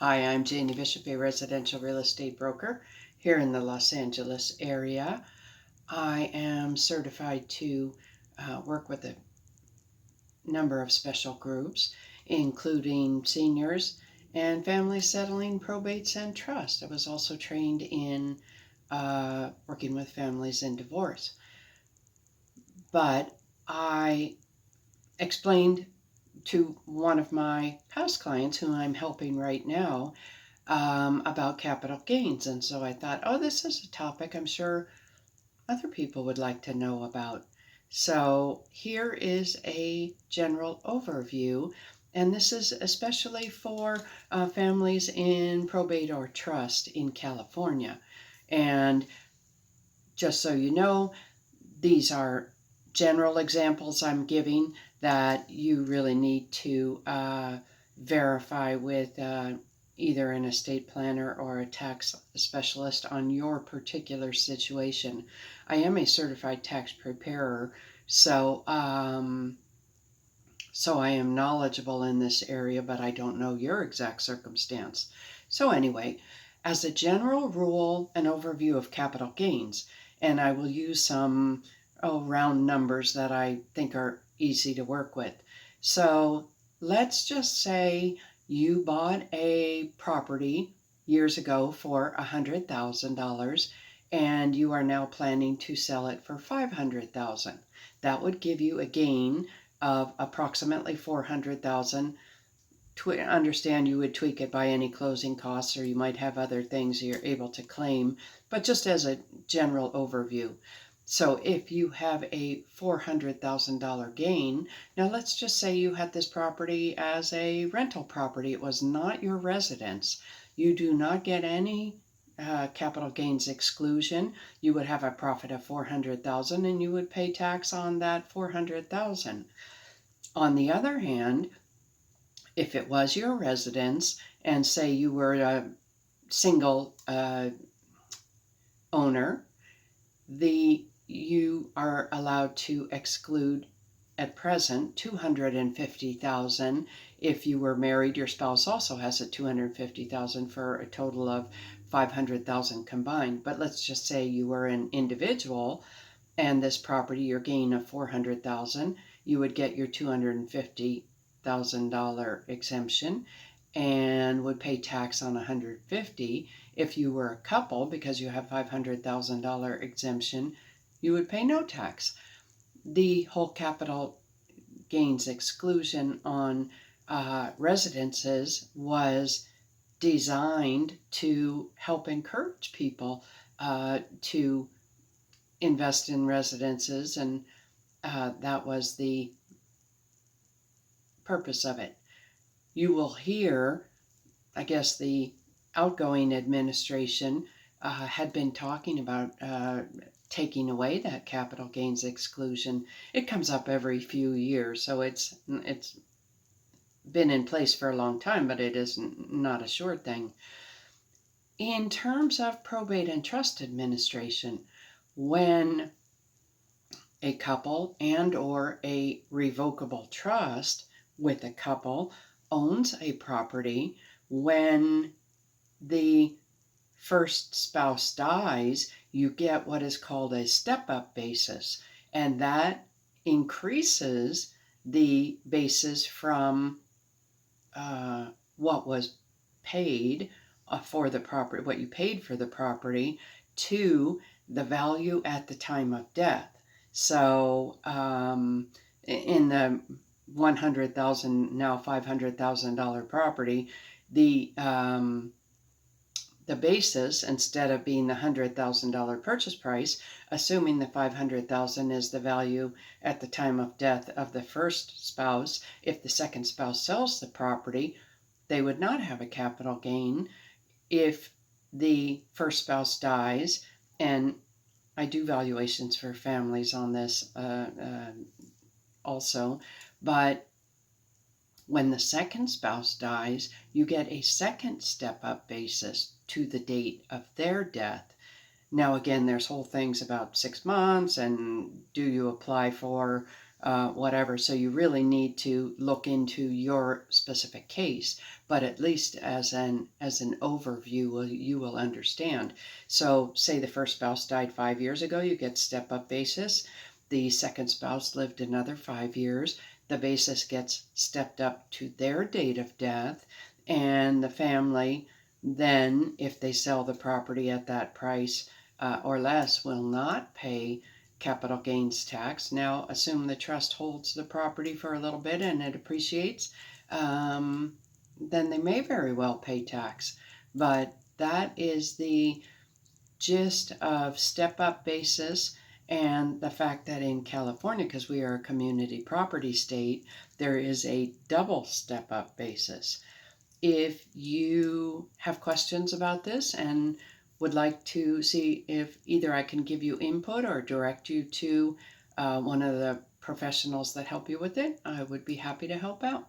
Hi, I'm Janey Bishop, a residential real estate broker here in the Los Angeles area. I am certified to work with a number of special groups, including seniors and families settling probates and trust. I was also trained in working with families in divorce. But I explained to one of my house clients, who I'm helping right now, about capital gains. And so I thought, oh, this is a topic I'm sure other people would like to know about. So here is a general overview, and this is especially for families in probate or trust in California. And just so you know, these are general examples I'm giving that you really need to verify with either an estate planner or a tax specialist on your particular situation. I am a certified tax preparer, so I am knowledgeable in this area, but I don't know your exact circumstance. So anyway, as a general rule, an overview of capital gains, and I will use some round numbers that I think are easy to work with. So let's just say you bought a property years ago for $100,000 and you are now planning to sell it for $500,000. That would give you a gain of approximately $400,000. Understand you would tweak it by any closing costs, or you might have other things you're able to claim, but just as a general overview. So if you have a $400,000 gain, now let's just say you had this property as a rental property. It was not your residence. You do not get any capital gains exclusion. You would have a profit of $400,000 and you would pay tax on that $400,000. On the other hand, if it was your residence and say you were a single owner, you are allowed to exclude at present $250,000. If you were married, your spouse also has a $250,000 for a total of $500,000 combined. But let's just say you were an individual and this property, your gain of $400,000, you would get your $250,000 exemption and would pay tax on $150,000. If you were a couple, because you have $500,000 exemption, you would pay no tax. The whole capital gains exclusion on residences was designed to help encourage people to invest in residences, and that was the purpose of it. You will hear, I guess the outgoing administration had been talking about taking away that capital gains exclusion. It comes up every few years, so it's been in place for a long time, but it is not a sure thing. In terms of probate and trust administration, when a couple and or a revocable trust with a couple owns a property, when the first spouse dies, you get what is called a step-up basis, and that increases the basis from what was paid for the property, what you paid for the property, to the value at the time of death. So in the $100,000, now $500,000 property, the basis, instead of being the $100,000 purchase price, assuming the $500,000 is the value at the time of death of the first spouse, if the second spouse sells the property, they would not have a capital gain. If the first spouse dies, and I do valuations for families on this also, but when the second spouse dies, you get a second step-up basis to the date of their death. Now again, there's whole things about 6 months, and do you apply for whatever. So you really need to look into your specific case, but at least as an overview, you will understand. So say the first spouse died 5 years ago, you get step-up basis. The second spouse lived another 5 years. The basis gets stepped up to their date of death, and the family then, if they sell the property at that price or less, will not pay capital gains tax. Now, assume the trust holds the property for a little bit and it appreciates, then they may very well pay tax. But that is the gist of step-up basis, and the fact that in California, because we are a community property state, there is a double step-up basis. If you have questions about this and would like to see if either I can give you input or direct you to one of the professionals that help you with it, I would be happy to help out.